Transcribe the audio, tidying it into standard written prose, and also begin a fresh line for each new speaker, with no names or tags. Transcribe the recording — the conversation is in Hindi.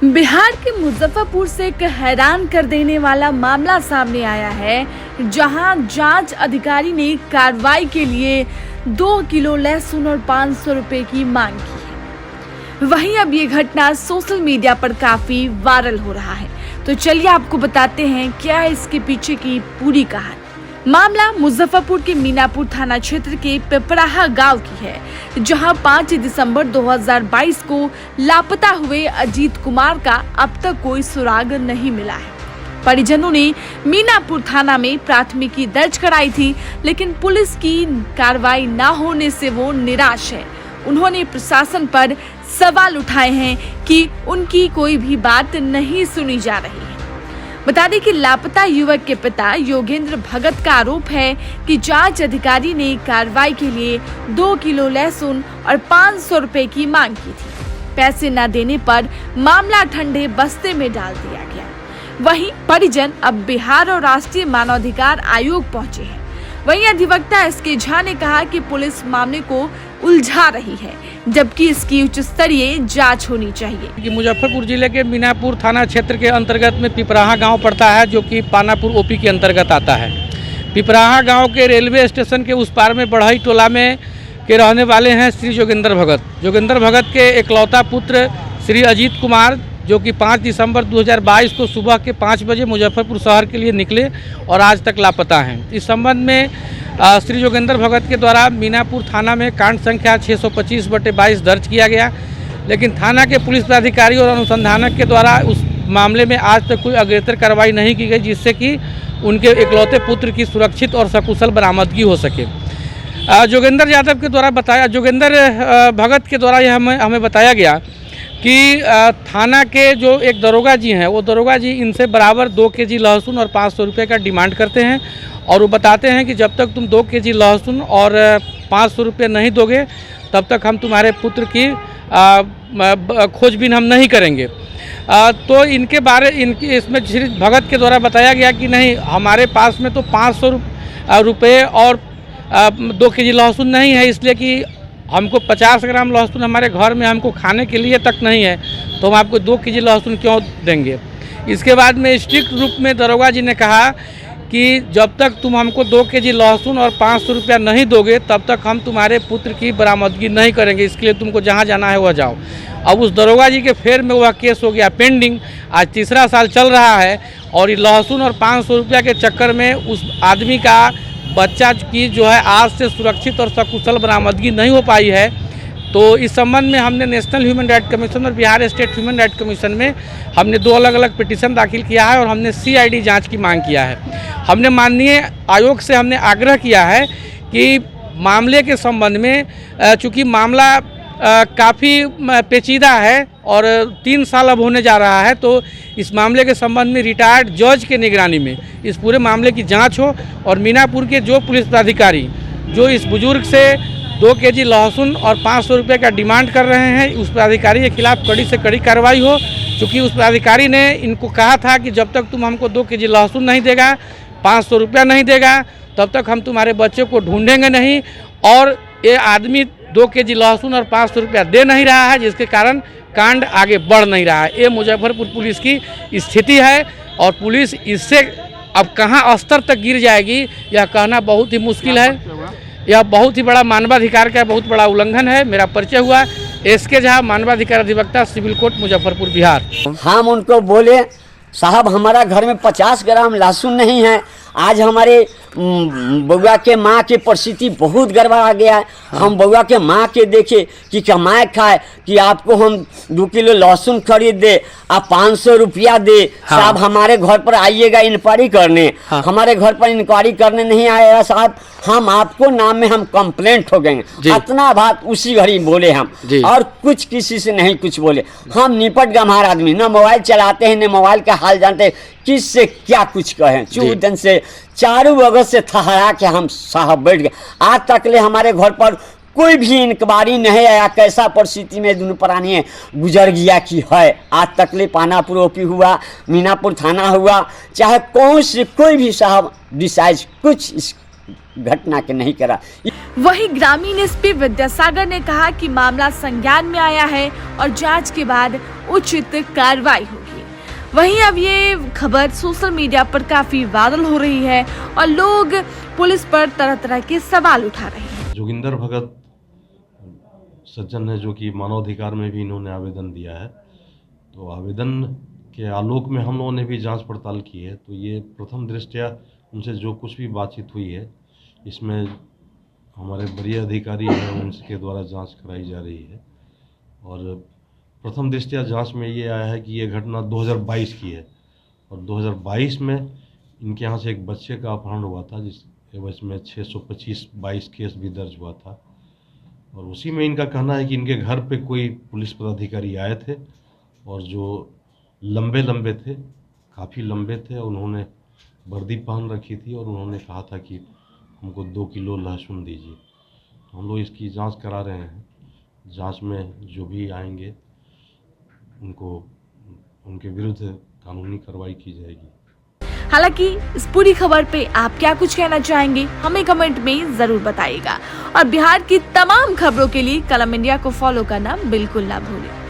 बिहार के मुजफ्फरपुर से एक हैरान कर देने वाला मामला सामने आया है, जहां जांच अधिकारी ने कार्रवाई के लिए 2 किलो लहसुन और 500 रुपए की मांग की है। वहीं अब ये घटना सोशल मीडिया पर काफी वायरल हो रहा है। तो चलिए आपको बताते हैं क्या है इसके पीछे की पूरी कहानी। मामला मुजफ्फरपुर के मीनापुर थाना क्षेत्र के पिपराहा गांव की है, जहां 5 दिसंबर 2022 को लापता हुए अजीत कुमार का अब तक कोई सुराग नहीं मिला है। परिजनों ने मीनापुर थाना में प्राथमिकी दर्ज कराई थी, लेकिन पुलिस की कार्रवाई न होने से वो निराश है। उन्होंने प्रशासन पर सवाल उठाए हैं कि उनकी कोई भी बात नहीं सुनी जा रही है। बता दें कि लापता युवक के पिता योगेंद्र भगत का आरोप है कि जांच अधिकारी ने कार्रवाई के लिए 2 किलो लहसुन और 500 रुपए की मांग की थी। पैसे न देने पर मामला ठंडे बस्ते में डाल दिया गया। वहीं परिजन अब बिहार और राष्ट्रीय मानवाधिकार आयोग पहुंचे हैं। वहीं अधिवक्ता एसके झा ने कहा कि पुलिस मामले को उलझा रही है, जबकि इसकी उच्च स्तरीय जांच होनी चाहिए।
कि मुजफ्फरपुर जिले के मीनापुर थाना क्षेत्र के अंतर्गत में पिपराहा गांव पड़ता है, जो कि पानापुर ओपी के अंतर्गत आता है। पिपराहा गांव के रेलवे स्टेशन के उस पार में बढ़ई टोला में के रहने वाले हैं श्री जोगेंद्र भगत। जोगेंद्र भगत के एकलौता पुत्र श्री अजीत कुमार, जो कि 5 दिसंबर 2022 को सुबह के 5 बजे मुजफ्फरपुर शहर के लिए निकले और आज तक लापता हैं। इस संबंध में श्री जोगेंद्र भगत के द्वारा मीनापुर थाना में कांड संख्या 625/22 दर्ज किया गया, लेकिन थाना के पुलिस पदाधिकारी और अनुसंधानक के द्वारा उस मामले में आज तक कोई अग्रेतर कार्रवाई नहीं की गई, जिससे कि उनके इकलौते पुत्र की सुरक्षित और सकुशल बरामदगी हो सके। जोगेंद्र यादव के द्वारा जोगेंद्र भगत के द्वारा यह हमें बताया गया कि थाना के जो एक दरोगा जी हैं, वो दरोगा जी इनसे बराबर 2 केजी लहसुन और 500 रुपये का डिमांड करते हैं, और वो बताते हैं कि जब तक तुम 2 केजी लहसुन और 500 रुपये नहीं दोगे, तब तक हम तुम्हारे पुत्र की खोजबीन हम नहीं करेंगे। तो इसमें श्री भगत के द्वारा बताया गया कि नहीं, हमारे पास में तो 500 रुपये और 2 केजी लहसुन नहीं है, इसलिए कि हमको 50 ग्राम लहसुन हमारे घर में हमको खाने के लिए तक नहीं है, तो हम आपको 2 केजी लहसुन क्यों देंगे। इसके बाद में स्ट्रिक्ट रूप में दरोगा जी ने कहा कि जब तक तुम हमको 2 केजी लहसुन और 500 रुपया नहीं दोगे, तब तक हम तुम्हारे पुत्र की बरामदगी नहीं करेंगे। इसके लिए तुमको जहाँ जाना है वह जाओ। अब उस दरोगा जी के फेर में वह केस हो गया पेंडिंग। आज तीसरा साल चल रहा है और ये लहसुन और 500 रुपया के चक्कर में उस आदमी का बच्चा की जो है आज से सुरक्षित और सकुशल बरामदगी नहीं हो पाई है। तो इस संबंध में हमने नेशनल ह्यूमन राइट कमीशन और Bihar state human right commission में हमने 2 अलग अलग पिटीशन दाखिल किया है और हमने CID जांच की मांग किया है। हमने माननीय आयोग से हमने आग्रह किया है कि मामले के संबंध में, चूँकि मामला काफ़ी पेचीदा है और 3 साल अब होने जा रहा है, तो इस मामले के संबंध में रिटायर्ड जज के निगरानी में इस पूरे मामले की जांच हो और मीनापुर के जो पुलिस पदाधिकारी जो इस बुजुर्ग से 2 केजी लहसुन और 500 रुपये का डिमांड कर रहे हैं, उस पदाधिकारी के खिलाफ कड़ी से कड़ी कार्रवाई हो। क्योंकि उस पदाधिकारी ने इनको कहा था कि जब तक तुम हमको 2 केजी लहसुन नहीं देगा, 500 रुपया नहीं देगा, तब तक हम तुम्हारे बच्चे को ढूंढेंगे नहीं। और ये आदमी 2 केजी लहसुन और 500 रुपया दे नहीं रहा है, जिसके कारण कांड आगे बढ़ नहीं रहा है। ये मुजफ्फरपुर पुलिस की स्थिति है और पुलिस इससे अब कहाँ स्तर तक गिर जाएगी, यह कहना बहुत ही मुश्किल है। यह बहुत ही बड़ा मानवाधिकार का बहुत बड़ा उल्लंघन है। मेरा परिचय हुआ एसके झा, मानवाधिकार अधिवक्ता, सिविल कोर्ट, मुजफ्फरपुर, बिहार।
हम उनको बोले, साहब हमारा घर में 50 ग्राम लहसुन नहीं है। आज हमारे बउआ के माँ की परिस्थिति बहुत गड़बड़ा गया है। हम बउआ के माँ के देखे कि कमाए खाए कि आपको हम 2 किलो लहसुन खरीद दे, आप 500 रुपया दे। साहब हमारे घर पर आइएगा इंक्वायरी करने। हमारे घर पर इंक्वायरी करने नहीं आएगा साहब, हम आपको नाम में हम कंप्लेंट हो गए। इतना बात उसी घड़ी बोले हम, और कुछ किसी से नहीं कुछ बोले। हम निपट गंभीर आदमी, न मोबाइल चलाते हैं न मोबाइल का हाल जानते हैं, किससे क्या कुछ कहें। चूदन से चारों बगल से थहरा के हम साहब बैठ गए। आज तक ले हमारे घर पर कोई भी इंक्वायरी नहीं आया, कैसा परिस्थिति में दोनों प्राणी है गुजर गया कि है। आज तक ले पानापुर ओपी हुआ, मीनापुर थाना हुआ, चाहे कौन से कोई भी साहब डिसाइड कुछ इस घटना के नहीं करा।
वहीं ग्रामीण एसपी विद्यासागर ने कहा कि मामला संज्ञान में आया है और जांच के बाद उचित कार्रवाई होगी। वहीं अब ये खबर सोशल मीडिया पर काफी वायरल हो रही है और लोग पुलिस पर तरह तरह के सवाल उठा रहे हैं।
जोगिंदर भगत सज्जन है जो कि मानवाधिकार में भी इन्होंने आवेदन दिया है, तो आवेदन के आलोक में हम लोगों ने भी जांच पड़ताल की है। तो ये प्रथम दृष्टया उनसे जो कुछ भी बातचीत हुई है, इसमें हमारे वरीय अधिकारी हैं उनके द्वारा जांच कराई जा रही है। और प्रथम दृष्टया जांच में ये आया है कि ये घटना 2022 की है और 2022 में इनके यहाँ से एक बच्चे का अपहरण हुआ था, जिसके वजह में 625-22 केस भी दर्ज हुआ था। और उसी में इनका कहना है कि इनके घर पे कोई पुलिस पदाधिकारी आए थे और जो लंबे थे, काफ़ी लंबे थे, उन्होंने वर्दी पहन रखी थी और उन्होंने कहा था कि हमको 2 किलो लहसुन दीजिए। तो हम लोग इसकी जांच करा रहे हैं। जांच में जो भी आएंगे उनको उनके विरुद्ध कानूनी कार्रवाई की जाएगी।
हालांकि इस पूरी खबर पे आप क्या कुछ कहना चाहेंगे, हमें कमेंट में जरूर बताइएगा। और बिहार की तमाम खबरों के लिए कलम इंडिया को फॉलो करना बिल्कुल ना भूलें।